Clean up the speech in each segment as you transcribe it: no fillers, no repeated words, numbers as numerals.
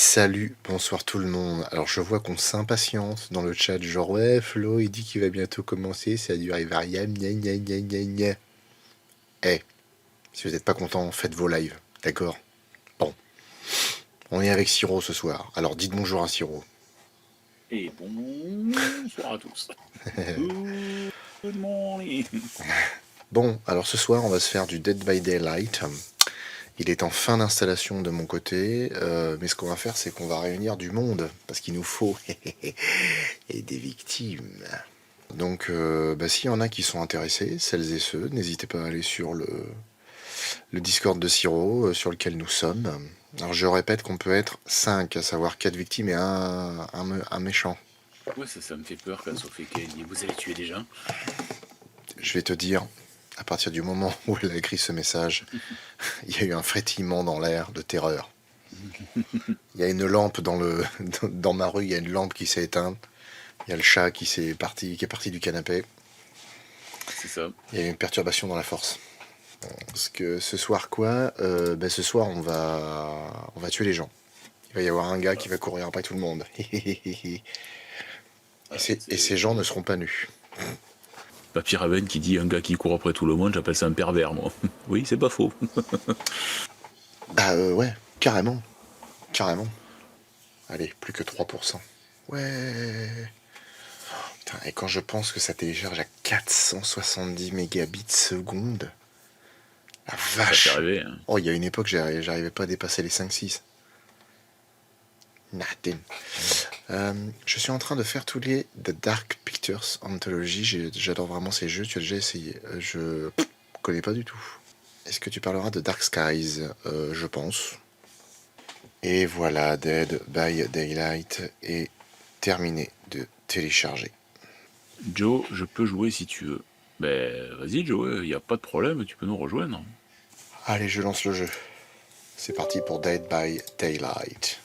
Salut, bonsoir tout le monde. Alors je vois qu'on s'impatiente dans le chat, genre ouais, Flo il dit qu'il va bientôt commencer, ça a dû arriver à rien, gna gna gna gna gna. Eh, si vous n'êtes pas content, faites vos lives, d'accord? Bon, on est avec Siro ce soir, alors dites bonjour à Siro. Et bonsoir à tous. Good morning. Bon, alors ce soir on va se faire du Dead by Daylight. Il est en fin d'installation de mon côté, mais ce qu'on va faire c'est qu'on va réunir du monde, parce qu'il nous faut et des victimes. Donc, s'il y en a qui sont intéressés, celles et ceux, n'hésitez pas à aller sur le Discord de Siro, sur lequel nous sommes. Alors, je répète qu'on peut être 5, à savoir 4 victimes et un méchant. Ouais, ça me fait peur quand Sophie dit vous allez tuer des gens. Je vais te dire, à partir du moment où elle a écrit ce message, il y a eu un frétillement dans l'air de terreur. Il y a une lampe dans ma rue, il y a une lampe qui s'est éteinte. Il y a le chat qui est parti du canapé. C'est ça. Il y a une perturbation dans la force. Parce que ce soir ce soir on va tuer les gens. Il va y avoir un gars qui va courir après tout le monde. et ces gens ne seront pas nus. Papy Raven qui dit un gars qui court après tout le monde, j'appelle ça un pervers moi. Oui, c'est pas faux. Ouais, carrément. Carrément. Allez, plus que 3%. Ouais. Putain, et quand je pense que ça télécharge à 470 mégabits seconde. La vache. Arrivé, hein. Oh, il y a une époque, j'arrivais pas à dépasser les 5-6. Nothing. Je suis en train de faire tous les The Dark Pictures Anthology. J'adore vraiment ces jeux. Tu as déjà essayé? Je connais pas du tout. Est-ce que tu parleras de Dark Skies? Je pense. Et voilà, Dead by Daylight est terminé de télécharger. Joe, je peux jouer si tu veux. Ben, vas-y Joe, y a pas de problème, tu peux nous rejoindre. Allez, je lance le jeu. C'est parti pour Dead by Daylight.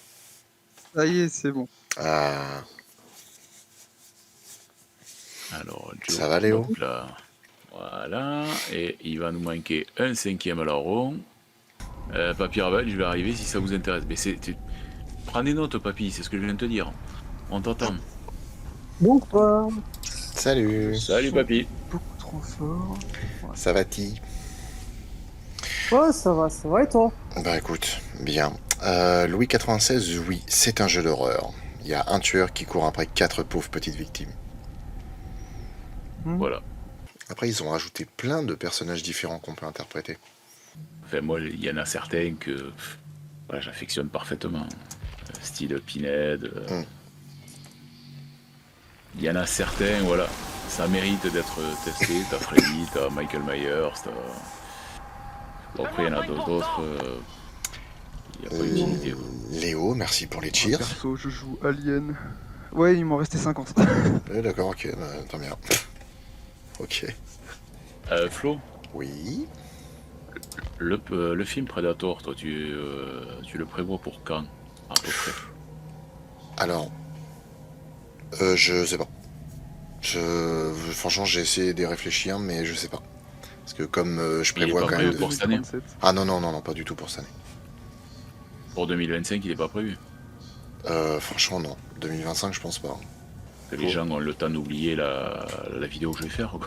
Ça y est, c'est bon. Ah. Alors, Joe, ça va, Léo? Là. Voilà, et il va nous manquer un 5e larron. Papy Ravel, je vais arriver si ça vous intéresse. Mais prends des notes, papy, c'est ce que je viens de te dire. On t'entend. Bonsoir. Salut. Salut, papy. Beaucoup trop fort. Ouais. Ça va-t-il? Ouais, ça va et toi? Bah écoute, bien. Louis 96, oui, c'est un jeu d'horreur. Il y a un tueur qui court après 4 pauvres petites victimes. Voilà. Après, ils ont rajouté plein de personnages différents qu'on peut interpréter. Enfin, moi, il y en a certains que voilà, j'affectionne parfaitement. Style Pinhead. Il y en a certains, voilà, ça mérite d'être testé. T'as Freddy, t'as Michael Myers, Bon, après, il y en a d'autres. Il n'y a pas eu d'unité. Léo, merci pour les cheers. Perso, je joue Alien. Ouais, il m'en restait 50. D'accord, ok, tant bien. Ok. Flo? Oui. Le film Predator, toi, tu le prévois pour quand, à peu près? Alors, je sais pas. Franchement, j'ai essayé de réfléchir, mais je sais pas. Parce que comme je prévois quand même... pour cette année? Ah non, pas du tout pour cette année. Pour 2025, il n'est pas prévu? Franchement, non. 2025, je pense pas. Que les gens ont le temps d'oublier la vidéo que je vais faire.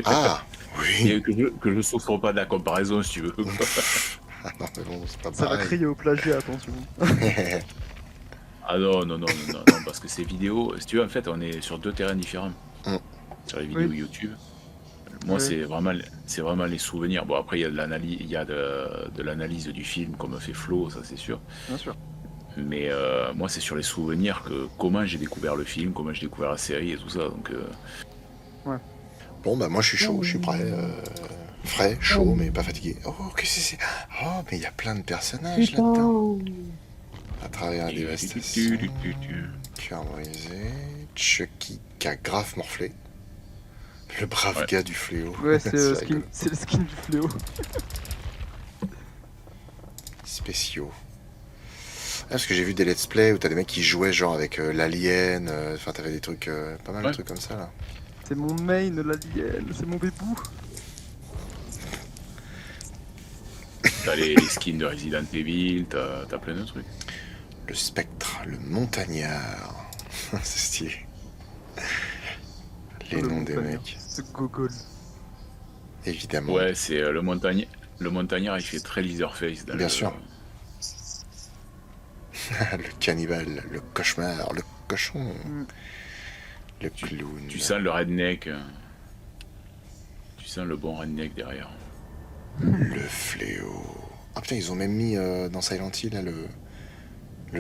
Ah, oui. Et que je ne souffre pas de la comparaison, si tu veux. Ah non, mais bon, c'est pas ça pareil. va crier au plagiat, attention. Ah non, parce que ces vidéos, si tu veux, en fait, on est sur deux terrains différents. Sur les vidéos YouTube. Moi, c'est vraiment les souvenirs. Bon, après, il y a de l'analyse du film, comme fait Flo, ça c'est sûr. Bien sûr. Mais moi, c'est sur les souvenirs comment j'ai découvert le film, comment j'ai découvert la série et tout ça. Donc, ouais. Bon, bah moi, je suis chaud, je suis prêt. Frais, chaud, mais pas fatigué. Oh, qu'est-ce que c'est? Oh, mais il y a plein de personnages là-dedans. À travers la dévastation. Cœur brisé. Chucky qui a grave morflé. Le brave gars du fléau. Ouais, c'est le skin du fléau. Spéciaux. Parce que j'ai vu des let's play où t'as des mecs qui jouaient genre avec l'alien. Enfin, t'avais des trucs, pas mal de trucs comme ça là. C'est mon main, l'alien, c'est mon bébou. T'as les skins de Resident Evil, t'as plein de trucs. Le spectre, le montagnard. C'est stylé. Les Le noms des montagnard. mecs, Ce gogol. évidemment. Ouais, c'est le montagnard. Le montagnard, il fait très Leatherface. Dans Bien le- sûr. Le cannibale, le cauchemar, le cochon, Mm. le clown. Tu sens le redneck. Tu sens le bon redneck derrière. Le fléau. Ah putain, ils ont même mis dans Silent Hill là, le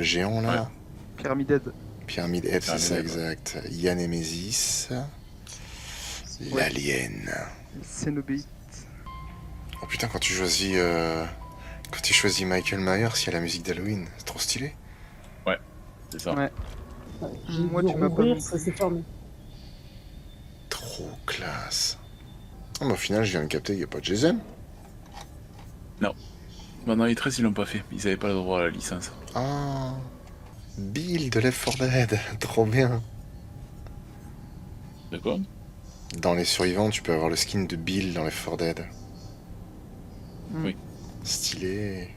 géant là. Pyramid Head. Pyramide Head, c'est ça, Pyramid Head, ouais. exact. Yanemesis. L'alien. Cenobite. Oh putain, quand tu choisis Michael Myers, il y a la musique d'Halloween. C'est trop stylé. C'est ça. Ouais. J'ai Moi, dû tu m'as pas rouvrir, montré. ça s'est fermé. Trop classe. Oh, mais au final, je viens de capter, il n'y a pas de Jason. Maintenant, les 13, ils l'ont pas fait. Ils avaient pas le droit à la licence. Ah. Bill de Left 4 Dead. Trop bien. D'accord. Dans les survivants, tu peux avoir le skin de Bill dans Left 4 Dead. Mm. Oui. Stylé.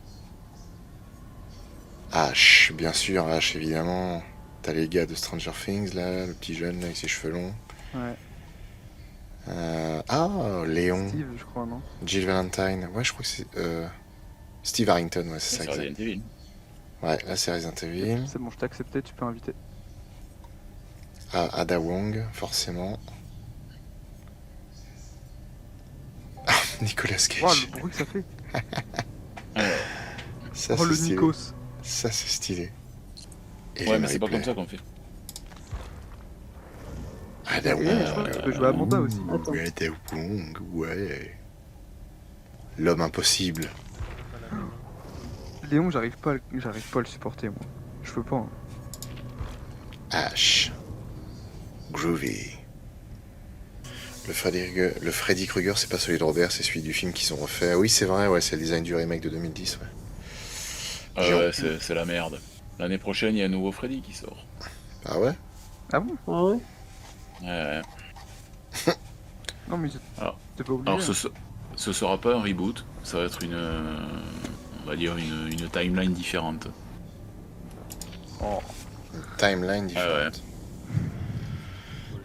Ash, bien sûr, Ash évidemment. T'as les gars de Stranger Things là, le petit jeune là, avec ses cheveux longs. Ouais. Léon, Steve, je crois, non? Jill Valentine. Ouais, je crois que c'est Steve Harrington, ouais, c'est ça, C'est exact. Resident Evil. Ouais, là c'est Resident Evil. C'est bon, je t'ai accepté, tu peux inviter. Ada Wong, forcément. Ah, Nicolas Cage. Oh, le bruit que ça fait. Ça, Oh, c'est le stylé. Nikos. Ça, c'est stylé. Et Ouais, Jim mais c'est pas Ripley. comme ça qu'on fait. Ada Et Wong. je crois que tu peux jouer à Amanda aussi. Attends. Ada Wong, ouais. L'homme impossible. Léon, j'arrive pas à le supporter, moi. Je peux pas. Hein. Ash. Groovy. Le Freddy Krueger, c'est pas celui de Robert, c'est celui du film qu'ils ont refait. Oui, c'est vrai, ouais, c'est le design du remake de 2010, ouais. Ouais, c'est la merde. L'année prochaine, il y a un nouveau Freddy qui sort. Ah ouais? Ah bon? Ah ouais? Ouais. Non, mais Alors- t'es pas obligé. Alors, ce sera pas un reboot. Ça va être on va dire une timeline différente. Oh. Timeline différente.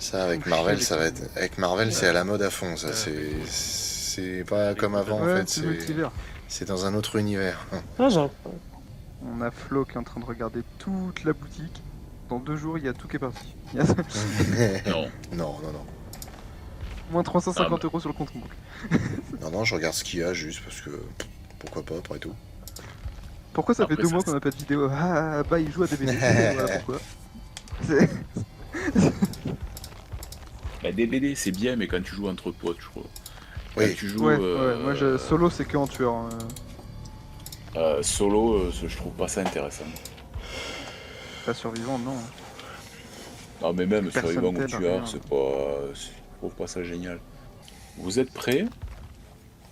Ça, avec Marvel, ça va être. Avec Marvel, c'est à la mode à fond, ça. C'est pas comme avant, en Ouais, fait. c'est multivers. C'est dans un autre univers. Ah, j'arrive pas. On a Flo qui est en train de regarder toute la boutique. Dans 2 jours, il y a tout qui est parti. Il y a Non. Non, non, non. moins 350 Ah, bah. euros sur le compte en banque. Non, non, je regarde ce qu'il y a juste parce que. Pourquoi pas, après tout. Pourquoi ça Après, fait 2 ça, mois c'est- qu'on n'a pas de vidéo? Ah, bah il joue à des BD. Voilà pourquoi. C'est- Bah, des BD, c'est bien, mais quand tu joues entre potes, je crois. Oui. Quand tu joues Ouais, moi solo c'est que en tueur. Hein. solo, je trouve pas ça intéressant. Pas survivant, non. Non, mais même Personne survivant ou t'aide, tueur, rien. je trouve pas ça génial. Vous êtes prêts?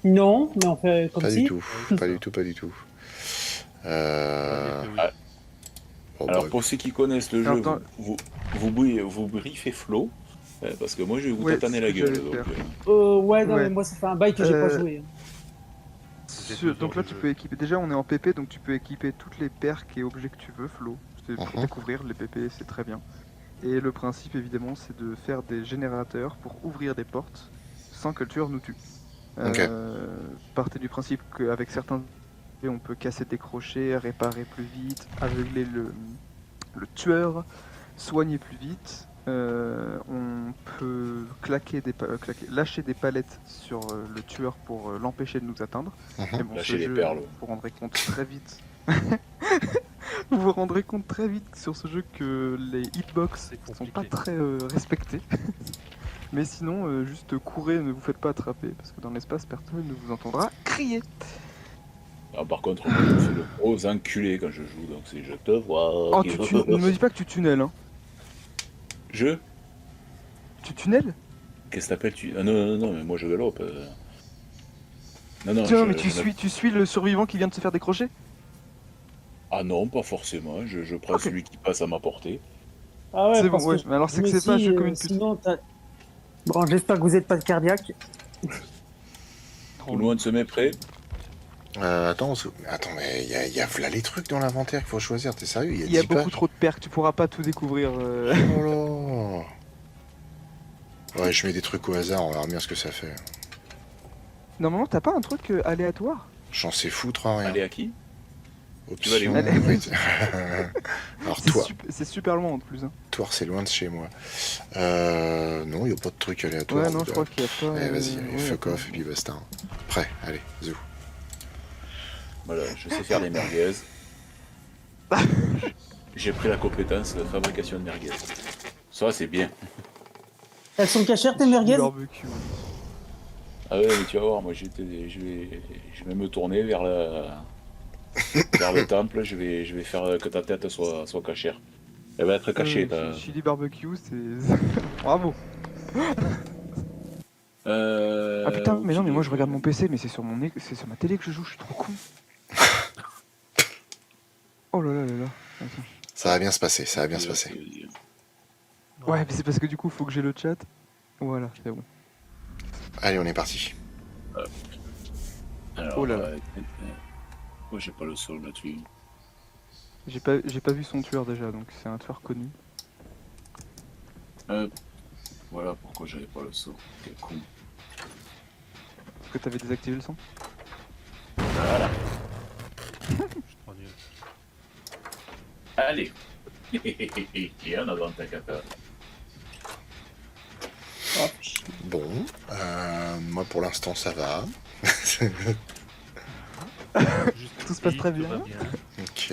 Non, mais on fait comme Pas si. du tout. Pas du tout, pas du tout. Bon, Alors bah, pour ceux qui connaissent le jeu, Attends. vous briefez Flo, parce que moi je vais vous Ouais, tataner c'est la ce que gueule. j'allais Donc, faire. Ouais, non, Ouais. mais moi, ça fait un bail que j'ai pas joué. Donc là tu peux équiper. Déjà on est en PP donc tu peux équiper toutes les perks et objets que tu veux, Flo. C'est pour Mhm. découvrir les PP, c'est très bien. Et le principe évidemment c'est de faire des générateurs pour ouvrir des portes sans que le tueur nous tue. Ok. Partez du principe qu'avec certains on peut casser des crochets, réparer plus vite, aveugler le tueur, soigner plus vite. On peut lâcher des palettes sur le tueur pour l'empêcher de nous atteindre. Mais bon, Lâcher ce les jeu, perles. vous vous rendrez compte très vite. Vous vous rendrez compte très vite sur ce jeu que les hitbox sont pas très respectés. Mais sinon, juste courez, ne vous faites pas attraper, parce que dans l'espace, personne ne vous entendra crier. Ah, par contre, moi je me fais le gros enculé quand je joue, donc c'est je te vois. Oh, ne me dis pas que tu tunnels, hein. Je Tu tunnels? Qu'est-ce que t'appelles tu... Ah non, non, non, mais moi je galope. Non, non, Tiens, je- mais tu je- suis le survivant qui vient de se faire décrocher? Ah non, pas forcément, je prends Ok. celui qui passe à ma portée. Ah ouais, C'est bon, parce ouais. que Mais alors c'est que mais c'est pas un si, jeu comme une pute. Sinon, bon, j'espère que vous êtes pas de cardiaque. Tout le monde se met prêt. Attends, mais il y a là les trucs dans l'inventaire qu'il faut choisir, t'es sérieux? Il y a Il y a 10 beaucoup pages. trop de perks, tu pourras pas tout découvrir. Oh là. Ouais, je mets des trucs au hasard, on verra bien ce que ça fait. Normalement, t'as pas un truc aléatoire? J'en sais foutre à rien. Allez, à qui? Option. vas aller où? Oui. Alors, C'est super loin en plus. Hein. Toire, c'est loin de chez moi. Non, il n'y a pas de truc aléatoire. Ouais, non, je crois qu'il y a pas. Allez, vas-y, allez, ouais, fuck attends. off, et puis basta. Prêt, allez, zou. Voilà, je sais faire des merguez. J'ai pris la compétence de fabrication de merguez. Ça, c'est bien. Elles sont cachères tes merguez? Barbecue. Ah ouais, mais tu vas voir, moi je vais me tourner vers vers le temple, je vais faire que ta tête soit cachère. Elle va être cachée. Chili barbecue, c'est. Bravo. Ah putain, mais non, mais moi je regarde mon PC, mais c'est sur ma télé que je joue, je suis trop con. Oh là là là là. Attends. Ça va bien se passer, ça va bien se passer. Ouais, mais c'est parce que du coup, faut que j'ai le chat. Voilà, c'est bon. Allez, on est parti. Alors, Oh là là. moi j'ai pas le sol là-dessus. J'ai pas vu son tueur déjà, donc c'est un tueur connu. Voilà pourquoi j'avais pas le sol. Quel con. Parce que t'avais désactivé le son. Voilà. Je suis trop nul. Allez. Et en avant ta cata. Bon, moi pour l'instant ça va. Juste Tout se passe très tout bien. va bien. Ok.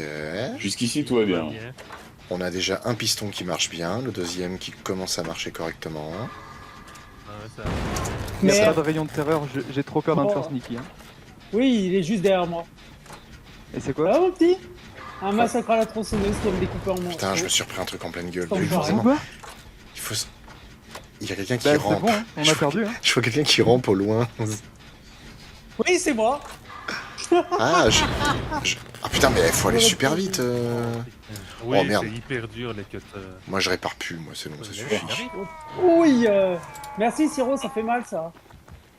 Jusqu'ici tout va bien. On a déjà un piston qui marche bien, le deuxième qui commence à marcher correctement. Ah ouais, ça... Il y a Mais pas de rayon de terreur, j'ai trop peur d'un Oh. tueur sneaky. Hein. oui, il est juste derrière moi. Et c'est quoi? Ah mon petit? Un massacre à la tronçonneuse qui va me découper en morceaux. Putain, je me suis repris un truc en pleine gueule. Sans Mais voir. forcément, Quoi? il faut. Il y a quelqu'un qui Bah c'est rampe. bon, hein, on a perdu. Hein. Je vois quelqu'un qui rampe au loin. Oui, c'est moi. Ah, ah putain, mais il faut aller super vite. Oui, Oh, merde. c'est hyper dur les cuts. Moi je répare plus, moi c'est bon, ça suffit. Oui, merci Siro, ça fait mal ça.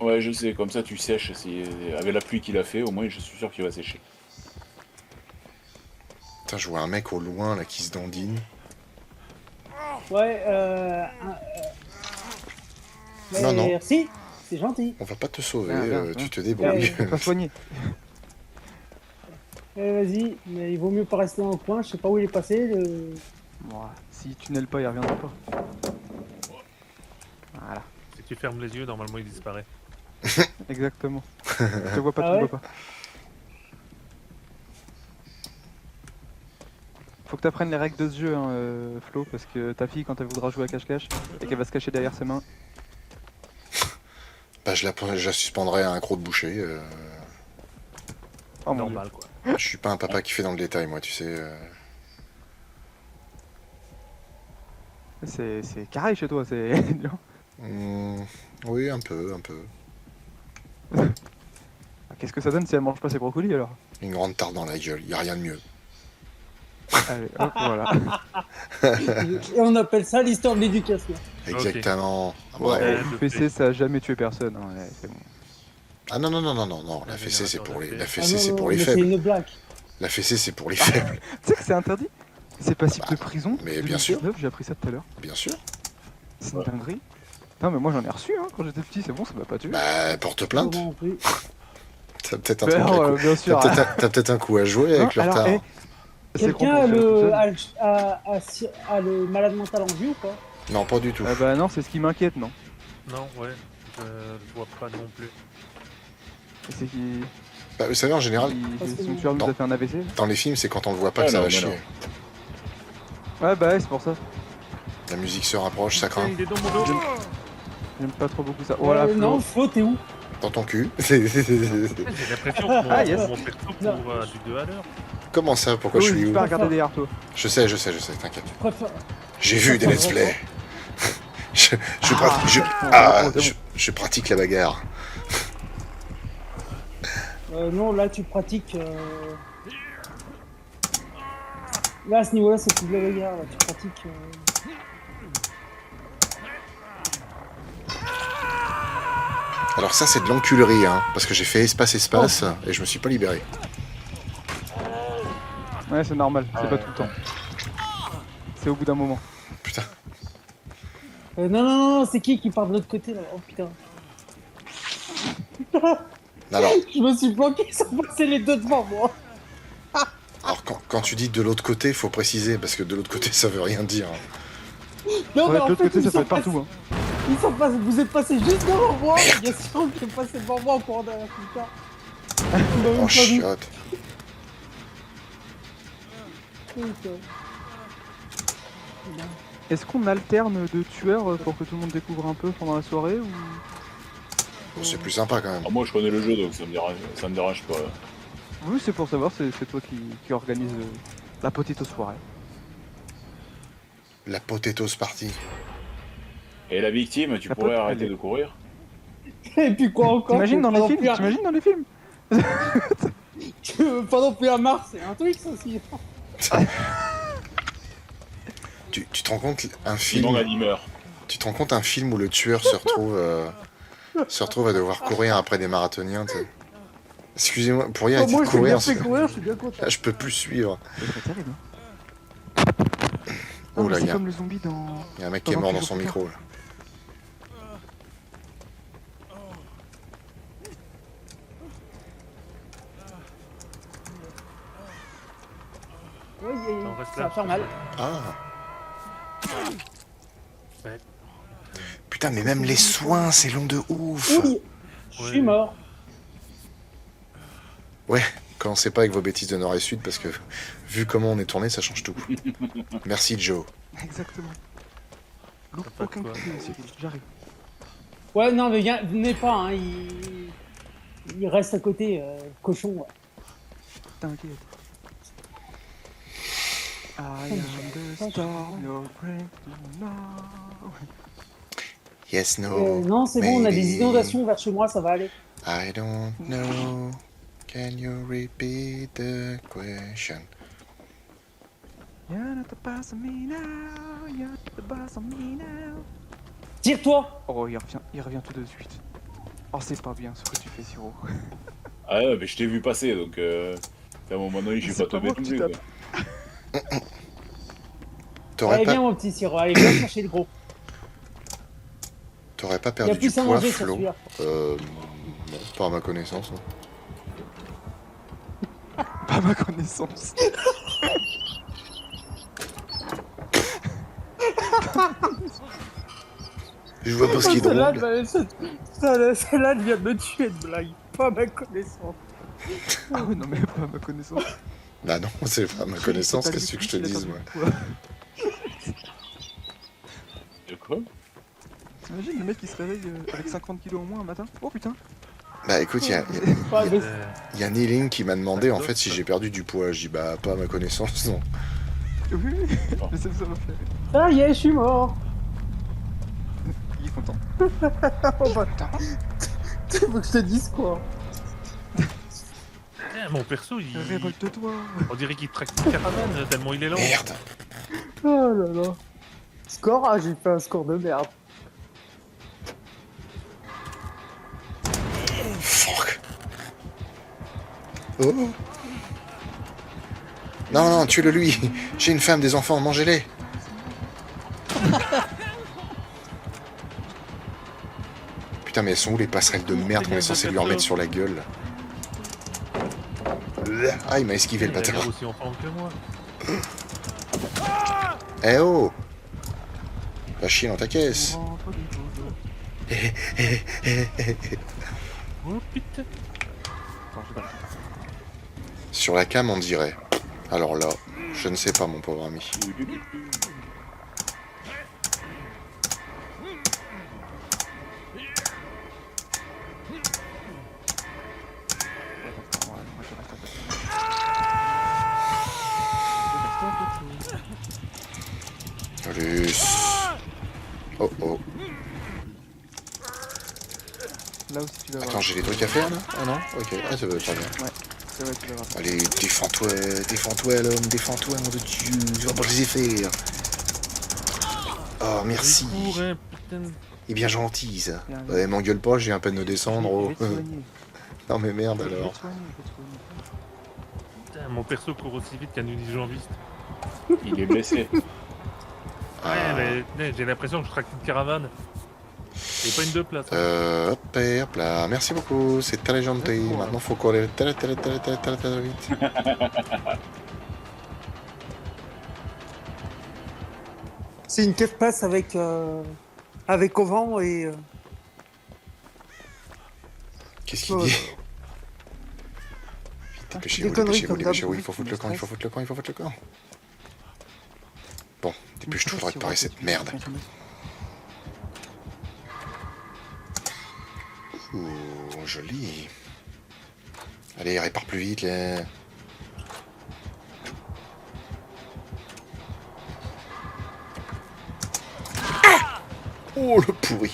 Ouais, je sais, comme ça tu sèches. Avec la pluie qu'il a fait, au moins je suis sûr qu'il va sécher. Putain, je vois un mec au loin là qui se dandine. Ouais, Non, non. Merci, c'est gentil. On va pas te sauver, Ah, merde, tu te Ouais. débrouilles. Pas soigné. Vas-y, mais il vaut mieux pas rester dans le coin, je sais pas où il est passé. Bon, s'il tunnel pas, il reviendra pas. Voilà, Si tu fermes les yeux, normalement il disparaît. exactement. Je te vois pas, Ah tu me ouais vois pas. Faut que t'apprennes les règles de ce jeu, hein, Flo, parce que ta fille, quand elle voudra jouer à cache-cache et qu'elle va se cacher derrière ses mains, Bah je la suspendrai à un croc de boucher. oh mon dieu. Normal quoi. Je suis pas un papa qui fait dans le détail, moi, tu sais. C'est carré chez toi, c'est. Oui, un peu, un peu. Qu'est-ce que ça donne si elle mange pas ses brocolis alors? Une grande tarte dans la gueule, y a rien de mieux. Allez, hop, voilà. Et on appelle ça l'histoire de l'éducation. Exactement. Ah, Ouais, bravo. le PC, ça a jamais tué personne. Hein, ouais, c'est bon. Ah non, non, non, non, non, non, la Le fessée c'est pour les, générateur la de fessée Ah c'est non, pour non, les mais faibles. C'est une blague. La fessée c'est pour les faibles, Tu sais que c'est interdit? C'est passible de prison? mais bien sûr. 2019, j'ai appris ça tout à l'heure. bien sûr. C'est une dinguerie. Non, mais moi j'en ai reçu hein, quand j'étais petit, c'est bon, ça m'a pas tué. Bah, porte plainte. Comment on fait T'as peut-être un Bah, truc à alors, coup- bien sûr. T'as peut-être un coup à jouer avec le alors, retard. c'est Quelqu'un qu'on peut faire tout seul. a le malade mental en vue ou pas? Non, pas du tout. Ah bah non, c'est ce qui m'inquiète, non? Non, ouais, je vois pas non plus. C'est qui. Bah, vous savez, en général, Son tueur nous Non. a fait un AVC? dans les films, c'est quand on le voit pas Ah que ça non, va mais chier. non. Ouais, bah ouais, c'est pour ça. La musique se rapproche, ça craint. Il est dans mon dos. J'aime pas trop beaucoup ça. Voilà, Flo. Non, Flo, t'es où? Dans ton cul. J'ai l'impression que Ah, yes. mon perso court du 2 à l'heure. Comment ça? Pourquoi Flo, je suis n'hésite où? pas à regarder derrière toi. Je sais, t'inquiète. Préfère... J'ai vu des let's play. Je, je pratique la bagarre. Non, là tu pratiques. Là à ce niveau-là, c'est plus de la bagarre. Là, tu pratiques. Alors ça c'est de l'enculerie, hein, parce que j'ai fait espace et je me suis pas libéré. Ouais, c'est normal, c'est pas tout le temps. C'est au bout d'un moment. Putain. Non, non, non, c'est qui part de l'autre côté là? Oh putain. Alors, Je me suis bloqué, ils sont passés les deux devant moi. alors quand tu dis de l'autre côté, faut préciser, parce que de l'autre côté ça veut rien dire. Non, Ouais, mais de en l'autre fait, côté, ils ça peut sont être partout. Hein. Ils sont passés, vous êtes passé juste devant moi. Merde. Bien sûr, vous êtes passé devant moi en courant derrière putain. Oh chiotte. Est-ce qu'on alterne de tueurs pour que tout le monde découvre un peu pendant la soirée ou... Bon, c'est plus sympa quand même. Ah, moi je connais le jeu donc ça me dérange pas. Oui, c'est pour savoir, c'est toi qui organise la petite soirée. La potatoes party. Et la victime, tu La pourrais pote, arrêter elle est- de courir? Et puis quoi encore? T'imagines dans les Pendant films plus un- T'imagines dans les films Pendant plus un mars, c'est un Twix aussi. Tu te rends compte un Sinon film, la meurt. tu te rends compte un film où le tueur se retrouve à devoir courir après des marathoniens, tu sais. Excusez-moi, pour rien Moi, arrêter de je suis bien courir, fait courir, je suis bien content. là, je peux plus suivre. Ce serait terrible. Hein. Oh Non, mais là, c'est il comme le zombie dans... y a un mec qui est mort dans son micro là. Ouais, On reste ça là. va faire mal. Ah. Ouais. Putain, mais même les soins, c'est long de ouf. Oui, je suis mort. Ouais, commencez pas avec vos bêtises de nord et sud parce que vu comment on est tourné, ça change tout. Merci Joe. Exactement. Loupe pas de aucun quoi. coup, Cyril, j'arrive. Ouais, non, mais venez pas, hein, il reste à côté, cochon. Ouais. T'inquiète. I am the storm, your breath to know. Yes, no. Non, c'est bon, on a des maybe. inondations vers chez moi, ça va aller. I don't know. Can you repeat the question? You're not the boss of me now, you're not the boss of me now. Tire-toi! Oh, il revient tout de suite. Oh, c'est pas bien ce que tu fais, Siro. Ah ouais, mais je t'ai vu passer donc à un moment donné je suis C'est pas pas tombé moi non que plus. tu quoi. tapes. T'aurais Allez, pas, viens, mon petit Siro, allez, viens chercher le gros. t'aurais pas Il y a perdu du plus à poids, manger sur Flo? celui-là. Non, pas à ma connaissance. hein. Pas ma connaissance. Je vois pas ce qui est Celle-là, drôle. celle-là, elle vient de me tuer de blague. Pas à ma connaissance. Ah ouais, non mais pas ma connaissance. Bah non, c'est pas à ma connaissance, qu'est-ce que je te dise, moi. De quoi? T'imagines le mec qui se réveille avec 50 kilos en moins un matin? Oh putain. Bah écoute, Pas de- y a Neeling qui m'a demandé en fait si j'ai perdu du poids. Je dis bah pas à ma connaissance, non. Oui, oui, Oh. mais ça m'a fait rire. Ça y est, je suis mort. Il est content. Oh bah, tu veux que je te dise quoi? Putain, mon perso, Révolte-toi. on dirait qu'il traque une caravane tellement il est lent. Merde. Oh là là. Score? Ah, j'ai fait un score de merde. Fuck. Oh. Non, non, tuez-le lui. J'ai une femme, des enfants, mangez-les. Putain, mais elles sont où les passerelles de merde qu'on est censé lui remettre sur la gueule? Ah, il m'a esquivé le Il a l'air bâtard. aussi en forme que moi. Eh oh. Va chier dans ta caisse. Rentre du boulot. Oh putain. Attends, je vais- Sur la cam, on dirait. Alors là, je ne sais pas, mon pauvre ami. Attends, ouais, moi, je reste à côté. Je reste à côté. Plus. Oh oh. Là aussi tu vas voir. Attends, j'ai des trucs à faire là? Ah non? Ok, ah, ça va très bien. C'est vrai, tu vas voir. Allez, défends-toi l'homme, défends-toi, nom de Dieu, tu vas pas les faire. Oh, merci. Cours, hein, putain. est bien gentil, ça. Bien, bien. Ouais, m'engueule pas, j'ai un peine de descendre. Je Oh. vais te soigner. Non mais merde Je vais alors. te soigner, je vais te soigner. Putain, mon perso court aussi vite qu'un unijambiste. Il est blessé. Ah. Ouais, mais j'ai l'impression que je traque une caravane. Et pas une deux places. Hop et hop là. Merci beaucoup, c'est très gentil. Maintenant faut courir très vite. C'est une cave passe avec au vent et Qu'est-ce qu'il Ouais. dit? Vite, dépêchez-vous, Des conneries dépêchez-vous, comme dépêchez-vous, d'hab. il faut foutre le camp, il faut foutre le camp, il faut foutre le camp. Bon, dépêche-toi, faudra réparer cette merde. Ouh, joli. Allez, répare plus vite là. Ah, oh le pourri.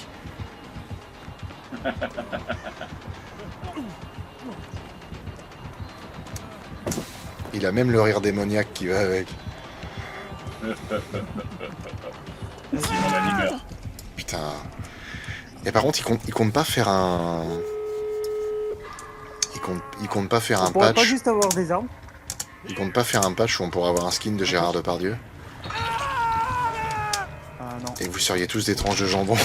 Il a même le rire démoniaque qui va avec. Simon l'animeur. Putain. Et par contre, il compte pas faire un. Il compte pas faire on un pourrait pas patch. juste avoir des armes. Il compte pas faire un patch où on pourrait avoir un skin de Gérard Depardieu. Ah non. Et vous seriez tous des tranches de jambon.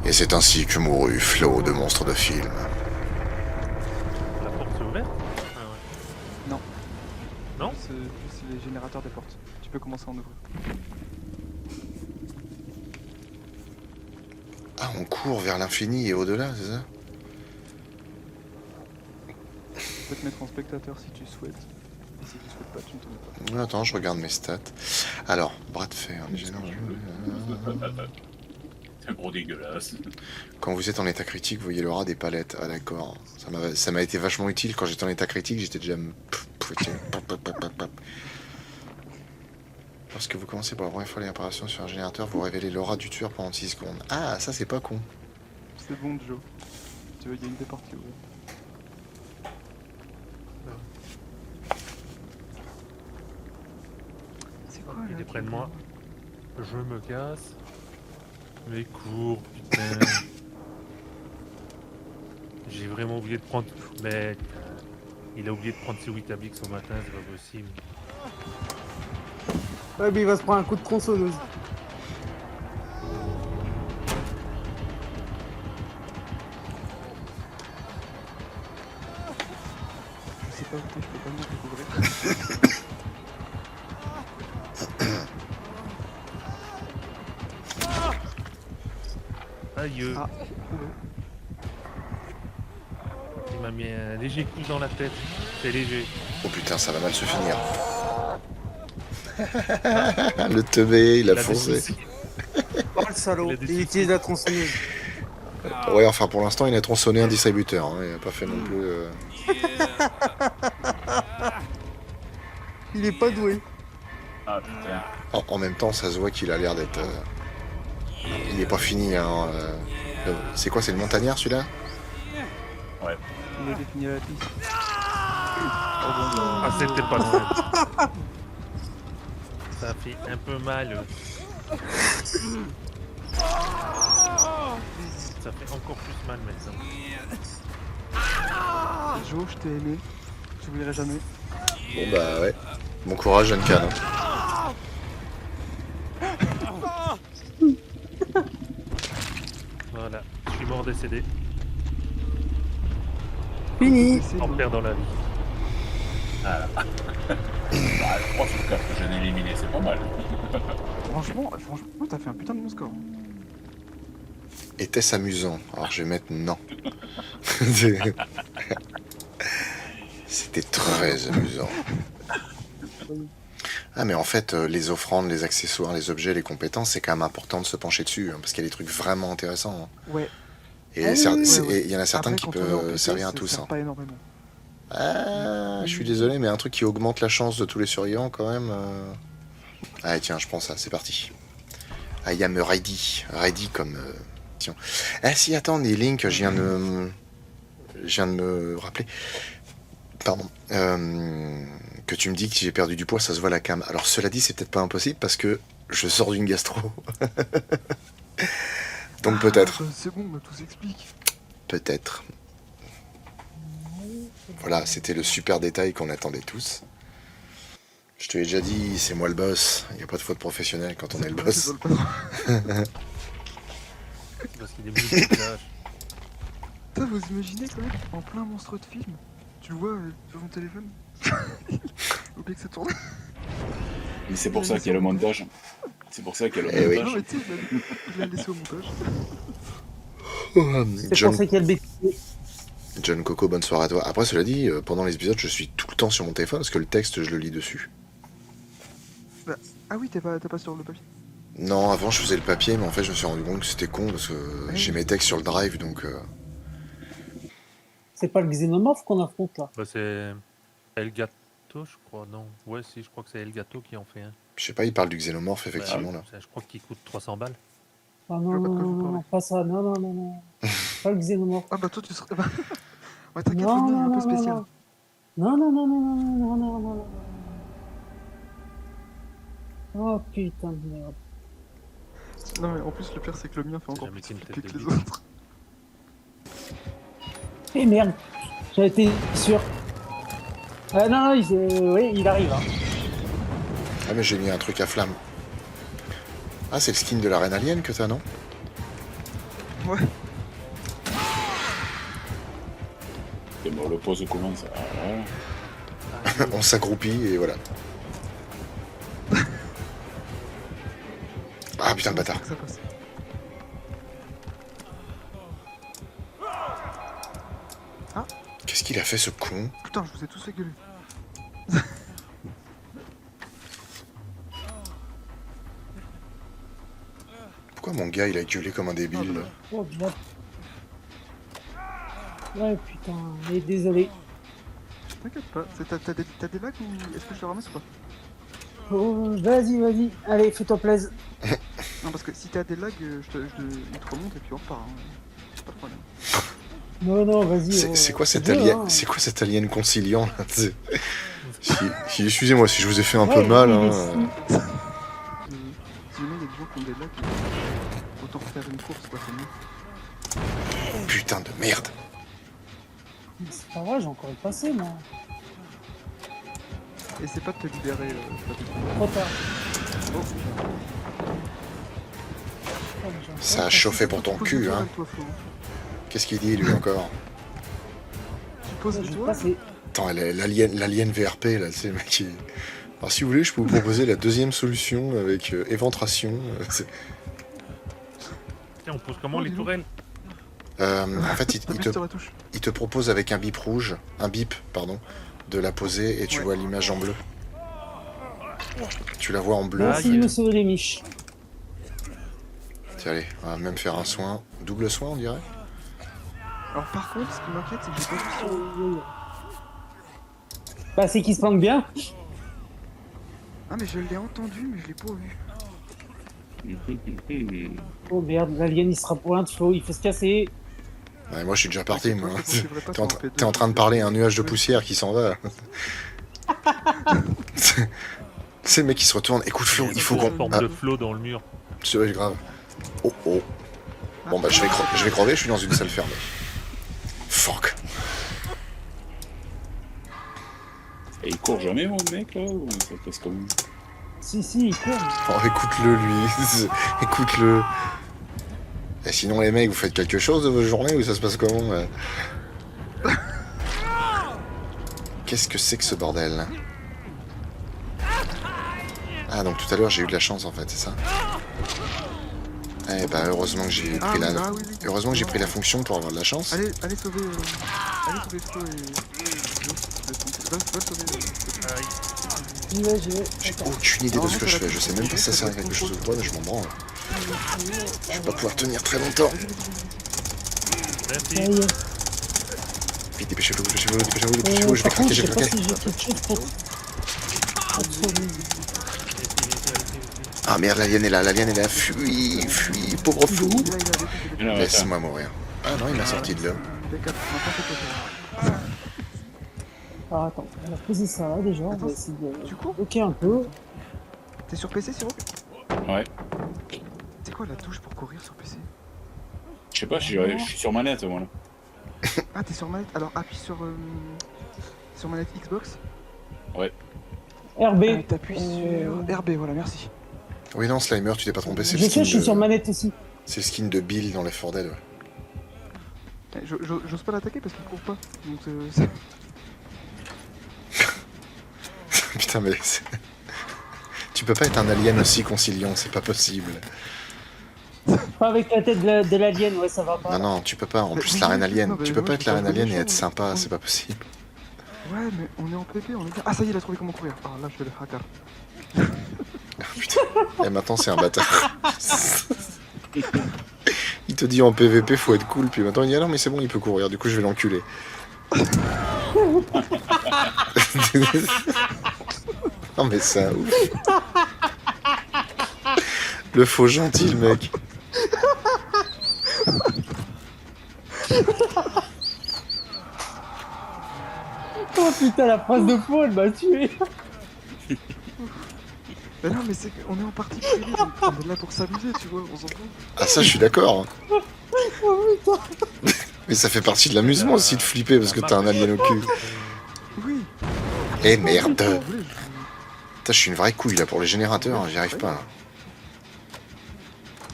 Et c'est ainsi que mourut Flo de monstres de film. La porte est ouverte. Ah ouais. Non. Non. C'est plus les générateurs des portes. Tu peux commencer à en ouvrir. Ah, on court vers l'infini et au-delà, c'est ça? Tu peux te mettre en spectateur si tu souhaites. Et si tu souhaites pas, tu ne te mets pas. Attends, je regarde mes stats. Alors, bras de fer, C'est un gros dégueulasse. Quand vous êtes en état critique, vous voyez l'aura des palettes. Ah d'accord. Ça m'a été vachement utile. Quand j'étais en état critique, j'étais déjà... Lorsque vous commencez pour la première fois les opérations sur un générateur, vous révélez l'aura du tueur pendant 6 secondes. Ah, ça c'est pas con. C'est bon, Joe. Tu vois, il y a une des portes qui est ouverte. C'est quoi Il là est qui près de est moi. Je me casse. Mais cours, putain. J'ai vraiment oublié de prendre. Mec, il a oublié de prendre ses Weetabix ce matin, c'est pas possible. Ouais, mais il va se prendre un coup de tronçonneuse. Je sais pas où t'es, je peux pas me découvrir. Aïe. Ah. Il m'a mis un léger coup dans la tête. C'est léger. Oh putain, ça va mal se finir. Le teubé, il a des foncé. soucis. Oh le salaud, Il a des il soucis. utilise la tronçonneuse. Ouais, enfin pour l'instant, il a tronçonné un distributeur. Hein. Il a pas fait non plus... Il est pas doué. Ah putain. En même temps, ça se voit qu'il a l'air d'être... Il est pas fini. Hein. C'est quoi, c'est le montagnard celui-là? Ouais. Il a défini la piste. Ah, c'était pas loin. Ça fait un peu mal. Ça fait encore plus mal maintenant. Joe, je t'ai aimé. Je t'oublierai jamais. Bon bah ouais. Bon courage, jeune canne. Voilà, je suis mort décédé. Fini. En perdant la vie. Bah, 3 sur 4 que je viens d'éliminer, c'est pas mal. Franchement, t'as fait un putain de bon score. Était-ce amusant? Alors je vais mettre non. C'était très amusant. Ah mais en fait, les offrandes, les accessoires, les objets, les compétences, c'est quand même important de se pencher dessus, hein, parce qu'il y a des trucs vraiment intéressants. Hein. Ouais. Et Ah oui, oui, et il y en a certains Après, qui quand on est en peuvent PC, servir à ça tous. sert Hein. pas énormément. Ah, je suis désolé, mais un truc qui augmente la chance de tous les survivants quand même. Ah tiens, je prends ça, c'est parti. I am ready. Ready comme... Tiens. Ah si, attends, les links, je viens de me rappeler. Pardon. Que tu me dis que j'ai perdu du poids, ça se voit à la cam. Alors cela dit, c'est peut-être pas impossible parce que je sors d'une gastro. Donc peut-être. C'est bon, tout s'explique. Peut-être. Voilà, c'était le super détail qu'on attendait tous. Je te l'ai déjà dit, c'est moi le boss. Il n'y a pas de faute professionnelle quand on est le boss. Parce qu'il est mieux que ça. Putain, vous imaginez quand même, en plein monstre de film, tu le vois sur ton téléphone. Oublie que ça tourne. Mais c'est pour ça qu'il y a le montage. C'est pour ça qu'il y a Eh le oui. Non, montage. mais tu sais, il l'a laissé au montage. C'est John, pour ça qu'il y a le BTP. John Coco, bonne soirée à toi. Après, cela dit, pendant les épisodes, je suis tout le temps sur mon téléphone parce que le texte, je le lis dessus. Ah oui, t'es pas sur le papier. Non, avant, je faisais le papier, mais en fait, je me suis rendu compte que c'était con parce que j'ai mes textes sur le drive, donc... C'est pas le xénomorphe qu'on affronte là. Bah, c'est Elgato, je crois, non. Ouais, si, je crois que c'est Elgato qui en fait un. Je sais pas, il parle du xénomorphe, effectivement, là. Je crois qu'il coûte 300 balles. Ah Je non, vois pas de quoi vous non, parlez. non, pas ça, non, non, non, non. Pas le xénomorphe. Ah bah toi tu serais... ouais t'inquiète, Non, le mien est un non, peu non, spécial. non, non, non, non, non, non, non, non, non. Oh putain de merde. Non mais en plus le pire c'est que le mien fait encore jamais plus qu'une flipper tête que de les autres. Eh merde, j'avais été sûr. Ah non, non, oui, il arrive. Hein. Ah, mais j'ai mis un truc à flamme. Ah, c'est le skin de la reine alien que t'as, non? Ouais. Et bon, le pause commence. Ah, voilà. On s'accroupit et voilà. Ah putain, le bâtard. Ça passe. Qu'est-ce qu'il a fait, ce con? Putain, je vous ai tous fait gueuler. Pourquoi mon gars, il a gueulé comme un débile, là? Oh merde. Ouais, putain, mais désolé. T'inquiète pas, t'as des lags ou est-ce que je te ramasse ou pas? Oh, vas-y, vas-y, allez, fais-toi plaisir. Non parce que si t'as des lags, il te remonte et puis on repart. Hein. Pas de problème. Non, non, vas-y. C'est quoi cet dur, alien? hein. C'est quoi cet alien conciliant, là? Excusez-moi si je vous ai fait un peu Ouais, mal, il est hein. Si jamais il y a des gens qui ont des lags, autant faire une course quoi, c'est mieux. Putain de merde. C'est pas vrai, j'ai encore le passé, moi. Essaie pas de te libérer. Trop tard. Oh. Oh, mais j'ai encore Ça a le chauffé pour Tu ton poses cul, l'étoile, hein. toi, Flo. Qu'est-ce qu'il dit, lui, encore? Tu poses passé, j'ai l'étoile. passé. Attends, l'alien VRP, là, tu sais, le mec qui... Alors, si vous voulez, je peux vous proposer la deuxième solution avec éventration. Tiens, on pose comment Oh, les dis donc. tourelles? En fait, T'appuies sur la touche. il te propose avec un bip rouge, de la poser et tu Ouais. vois l'image en bleu. Tu la vois en bleu. Merci de me sauver les miches. Tiens, allez, on va même faire un soin. Double soin, on dirait. Alors par contre, ce qui m'inquiète, c'est que j'ai pas vu sur... Bah, c'est qu'il se planque bien. Ah mais je l'ai entendu, mais je l'ai pas vu. Oh merde, l'alien il sera point de Flo, il faut se casser. Ouais, moi, je suis déjà parti, moi. Moi, je poursuivrai pas T'es en, sur un P2. t'es en train de parler à un nuage de poussière qui s'en va. C'est le mec qui se retourne. Écoute, Flo, il faut une qu'on... forme Ah, de flot dans le mur. c'est vrai, grave. Oh, oh. Bon, bah, je vais crever, je suis dans une salle fermée. Fuck. Et il court jamais, mon mec, là? Ou ça passe comme... Si, si, il court. Oh, écoute-le, lui. Écoute-le. Et sinon, les mecs, vous faites quelque chose de votre journée ou ça se passe comment Qu'est-ce que c'est que ce bordel? Ah, donc tout à l'heure, j'ai eu de la chance, en fait, c'est ça? Eh bah, heureusement que j'ai pris la... Ah oui, oui. Heureusement que j'ai pris la fonction pour avoir de la chance. Allez sauver... Allez sauver Flo et... Va le sauver. J'y vais, j'y vais. J'ai Attends. aucune idée de ce que je fais. Je sais même pas si ça sert à quelque chose ou quoi, mais je m'en branle. Je vais pas pouvoir tenir très longtemps. Ça Merci. y est. Vite, dépêchez-vous, dépêchez-vous, je vais Par contre, craquer, je je vais sais pas craquer. si j'ai quelque chose pour sauver. Ah merde, l'alien est là, fuis, pauvre fou. Mais non, attends. Laisse-moi mourir. Ah non, il m'a sorti de là. P4, maintenant c'est P4. Alors attends, on va poser ça là déjà, on Attends, va essayer de tu cours? bloquer un peu. T'es sur PC, Siro? Ouais. C'est quoi la touche pour courir sur PC? Je sais pas, je suis sur manette, moi, là. Ah, t'es sur manette? Alors appuie sur manette Xbox. RB. T'appuies sur RB, voilà, merci. Oui, non, Slimer, tu t'es pas trompé, c'est Je le sais, skin je suis sur de... manette aussi. C'est le skin de Bill dans Left 4 Dead, ouais. J'ose pas l'attaquer parce qu'il court pas. Donc, Putain, mais... Tu peux pas être un alien aussi conciliant, c'est pas possible. Pas avec la tête de l'alien, ouais, ça va pas. Non, non, tu peux pas. En Mais plus, oui, la reine oui, alien. non, mais Tu peux moi, pas je être la suis reine pas alien et méchant, être sympa, on- c'est pas possible. Ouais, mais on est en PP, on est bien. Ah, ça y est, il a trouvé comment courir. Ah, là, je vais le hacker. Putain. Et maintenant, c'est un bâtard. Il te dit en PVP, faut être cool, puis maintenant il dit ah non, mais c'est bon, il peut courir, du coup, je vais l'enculer. Non, mais ça ouf. Le faux gentil, le mec. Oh putain, la phrase de Paul m'a tué. Mais non, mais c'est qu'on est en partie privée, donc on est là pour s'amuser, tu vois, on s'en fout. Ah, ça, je suis d'accord. Mais ça fait partie de l'amusement aussi de flipper parce que t'as un alien au cul. Oui. Eh merde. Si vous voulez, Putain, je suis une vraie couille là pour les générateurs, hein, j'y arrive pas. Là.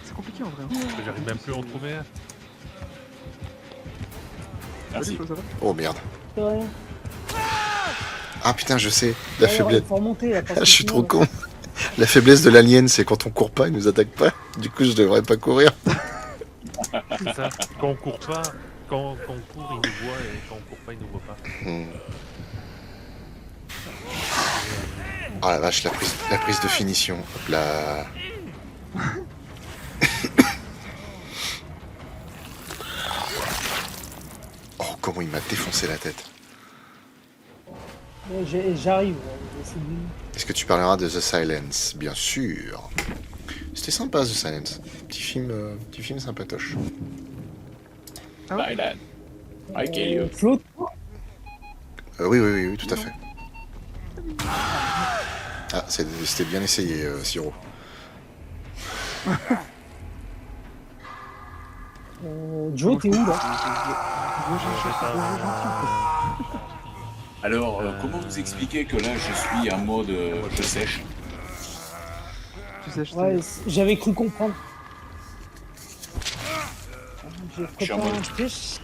c'est compliqué en vrai. Hein. J'arrive même plus à en trouver un. Merci. Salut, ça va? Oh merde. C'est rien. Ah putain, je sais. La Alors, faiblesse. il faut remonter là. parce Ah, que je suis sinon, trop con. La faiblesse de l'alien, c'est quand on court pas, il nous attaque pas. Du coup, je devrais pas courir. C'est ça. Quand on court pas, quand on court, il nous voit et quand on court pas, il nous voit pas. Oh la vache, la prise de finition. Hop là. Oh, comment il m'a défoncé la tête. J'arrive. Ouais, c'est bon. Est-ce que tu parleras de The Silence? Bien sûr. C'était sympa, The Silence. Petit film sympatoche. Ah ouais? Bye, lad. I kill you. Flotte. Oui, tout à fait. Ah, c'était bien essayé, Siro. Joe, t'es où là? Alors, comment vous expliquer que là, je suis en mode je sèche? Tu sais, je Ouais, sais. j'avais cru comprendre. J'ai Je suis en préparé mode- un fiche.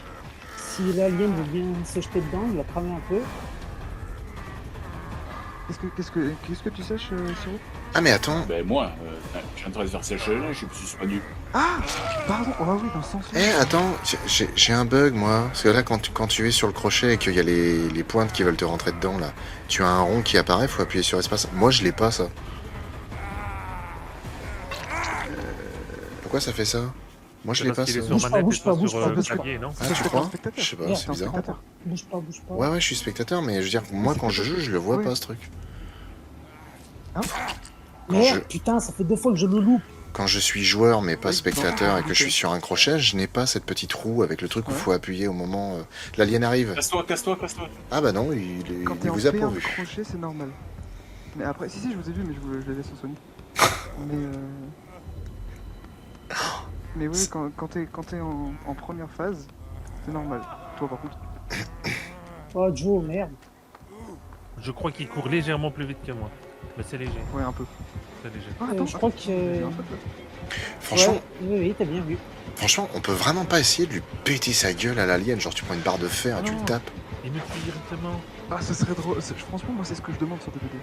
Si l'alien veut bien se jeter dedans, il va cramer un peu. Qu'est-ce que tu sèches, Siro? Ah mais attends. Ben moi, je suis en train de faire sèche là, je suis suspendu. Ah, pardon. Oh, oui, dans ce sens-là. Eh, attends, j'ai un bug, moi. Parce que là, quand tu es sur le crochet et qu'il y a les pointes qui veulent te rentrer dedans, là, tu as un rond qui apparaît, faut appuyer sur espace. Moi, je l'ai pas, ça. Pourquoi ça fait ça? Moi, je l'ai pas, Parce qu'il ça. est sur manette bouge et pas, pas bouge sur pas, bouge pas. clavier, non? Ah, tu T'es pas crois? un spectateur. Je sais pas, Merde, c'est T'es un bizarre. spectateur. Bouge pas. Ouais, je suis spectateur, mais je veux dire, moi, quand je joue, je le vois Ouais. pas, ce truc. Hein? Quand Merde, je- putain, ça fait 2 fois que je le loupe. Quand je suis joueur, mais pas Oui, spectateur, bon, et que je ok. suis sur un crochet, je n'ai pas cette petite roue avec le truc où il Ouais. faut appuyer au moment... L'alien arrive. Casse-toi, casse-toi, casse-toi. Ah bah non, Quand il t'es en vous a P1 pourvu. crochet, c'est normal. Mais après, si, je vous ai vu, mais je les laisse au Sony. Mais oui, quand t'es en première phase, c'est normal. Toi, par contre. Oh, Joe, merde. Je crois qu'il court légèrement plus vite que moi. Mais c'est léger, Ouais, un peu. c'est léger. Ah, je crois que- j'ai un truc, là. Franchement, Ouais, oui, t'as bien vu. franchement, on peut vraiment pas essayer de lui péter sa gueule à l'alien. Genre, tu prends une barre de fer et tu le Non. tapes. Il me tue directement. Ah, ce serait drôle. Franchement, moi, c'est ce que je demande sur DVD.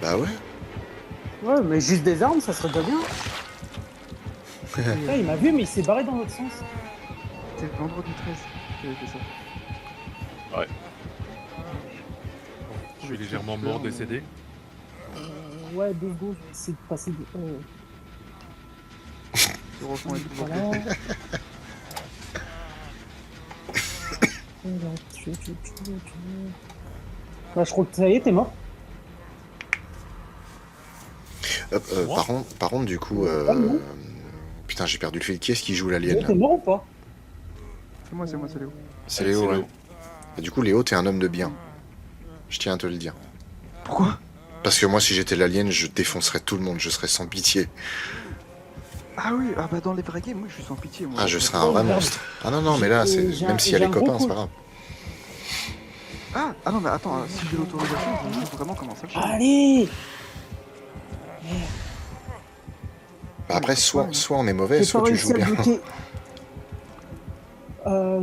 Bah ouais. Ouais, mais juste des armes, ça serait déjà bien. Putain, il m'a vu, mais il s'est barré dans l'autre sens. C'était vendredi 13 que j'avais fait ça. Je suis légèrement mort décédé. Ouais, 2 secondes, je vais essayer de passer de... Le refond est toujours Voilà. fait. Bah, je crois que ça y est, t'es mort. Hop, Moi par contre, du coup... Ah, non. Putain, j'ai perdu le fil. Qui est-ce qui joue Léo, l'alien, là? t'es mort ou pas? C'est moi, c'est Léo. C'est Léo, ouais. Et du coup, Léo, t'es un homme de bien. Je tiens à te le dire. Pourquoi? Parce que moi, si j'étais l'alien, je défoncerais tout le monde. Je serais sans pitié. Ah oui, ah bah dans les vrais games, moi je suis sans pitié. Moi. Ah, je serais un vrai monstre. Ah non, non, mais là, même s'il y a j'ai les un gros copains, c'est coup. pas grave. Ah non, mais attends, si j'ai l'autorisation, je vais vraiment commencer à le faire. Allez. Bah après, soit on est mauvais, J'ai soit pas tu réussi joues à bien. bloquer.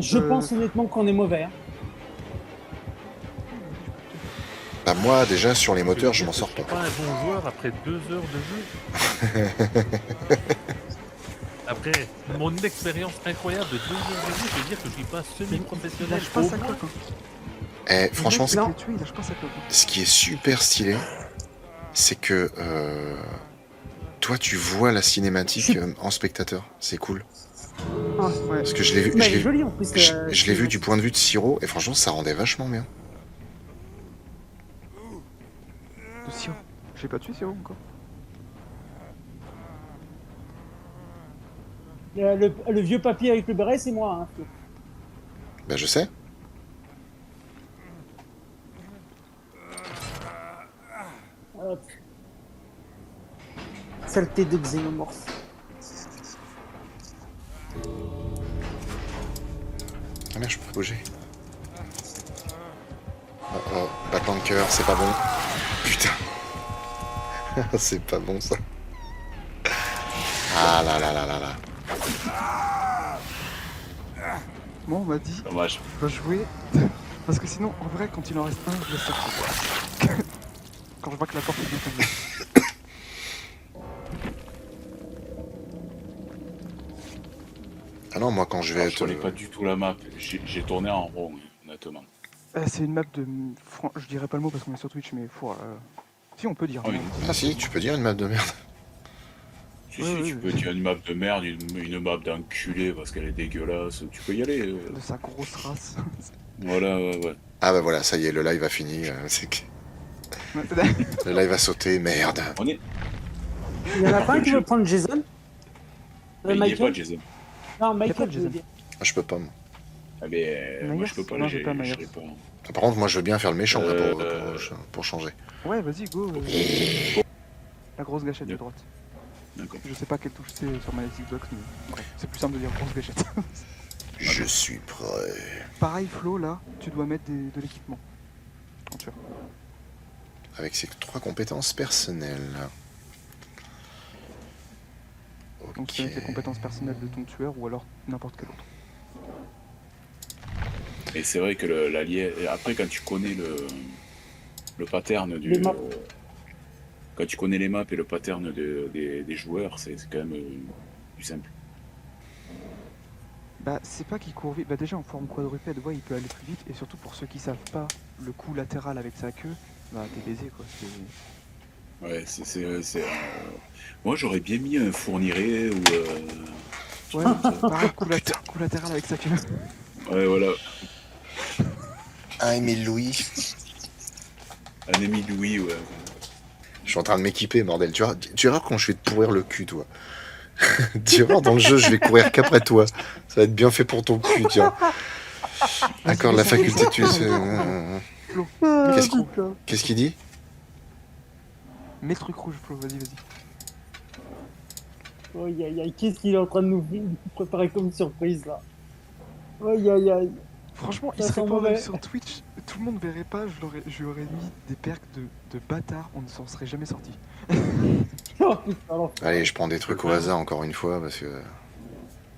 Je pense honnêtement qu'on est mauvais. Hein. Bah moi, déjà, sur les moteurs, je m'en suis sors pas. pas un bon joueur après 2 heures de jeu. Après mon expérience incroyable de 2 heures de jeu, je veux dire que je suis pas Il semi-professionnel. lâche pas au sa moins. cloque. Hein. Eh, franchement, le mec qui l'a tué, il lâche pas sa cloque. ce qui est super stylé, c'est que toi, tu vois la cinématique en spectateur. C'est cool. Ah, ouais. Parce que je l'ai vu, Mais elle est jolie en plus. je l'ai vu du point de vue de Siro, et franchement, ça rendait vachement bien. De Siro. J'ai pas tué Siro encore. Le vieux papy avec le béret, c'est moi. Hein. Bah je sais. Hop. Saleté de xénomorphe. Ah merde, je peux bouger. Oh oh, battement de cœur, c'est pas bon. Putain. C'est pas bon ça. Ah là là là là là. Moi on m'a dit, Dommage. je dois jouer. Parce que sinon, en vrai, quand il en reste un, je laisse sortir. Quand je vois que la porte est bien fermée. Ah non, moi quand je vais Alors, être... je connais pas du tout la map. J'ai tourné en rond, honnêtement. C'est une map de. Je dirais pas le mot parce qu'on est sur Twitch, mais faut. Si on peut dire. Ah oui. Ah si, tu peux dire une map de merde. Si, Ouais, si, ouais, tu peux dire une map de merde, une map d'enculé parce qu'elle est dégueulasse. Tu peux y aller. De sa grosse race. Voilà, ouais. Ah bah voilà, ça y est, le live a fini. C'est que... Le live a sauté, merde. On est. Il y en a pas un qui veut prendre Jason Mais il n'y est pas Michael Jason. Non, Y a Michael, pas de je veux Jason. dire. Ah, je peux pas, moi. Ah, mais moi Myers je peux pas, Non, là, j'ai pas Myers. je serai pas. Ah, par contre, moi je veux bien faire le méchant là, Euh, pour changer. Ouais, vas-y, go. La grosse gâchette de droite. D'accord. Je sais pas quelle touche c'est sur ma Xbox, mais bref, c'est plus simple de dire grosse gâchette. Je suis prêt. Pareil, Flo, là, tu dois mettre de l'équipement. En tueur. Avec ses 3 compétences personnelles. Donc tu Ok. mets les compétences personnelles de ton tueur ou alors n'importe quel autre. Et c'est vrai que l'allié. Après, quand tu connais le pattern du. Les maps. Quand tu connais les maps et le pattern des joueurs, c'est quand même plus simple. Bah, c'est pas qu'il court vite. Bah, déjà en forme quadrupède, ouais, il peut aller plus vite. Et surtout pour ceux qui savent pas, le coup latéral avec sa queue, bah, t'es baisé quoi. Ouais, moi j'aurais bien mis un fourniret ou. Ouais, pareil, coup latéral avec sa queue. Ouais, voilà. Ah, Émile Louis. Un Émile Louis, ouais. Je suis en train de m'équiper, bordel. Tu verras quand je vais te pourrir le cul, toi. Tu vas voir, dans le jeu, je vais courir qu'après toi. Ça va être bien fait pour ton cul, tiens. D'accord, la faculté de tuer. Flo, Qu'est-ce qu'il Qu'est-ce qu'il dit? mets le truc rouge, Flo, vas-y. Aïe aïe aïe, qu'est-ce qu'il est en train de nous préparer comme surprise là? Aïe aïe aïe. Franchement, Ça il serait sent pas mauvais. venu sur Twitch, tout le monde verrait pas, je lui aurais mis des perks de bâtard, on ne s'en serait jamais sorti. Oh putain, l'enfer. Allez, je prends des trucs au hasard encore une fois parce que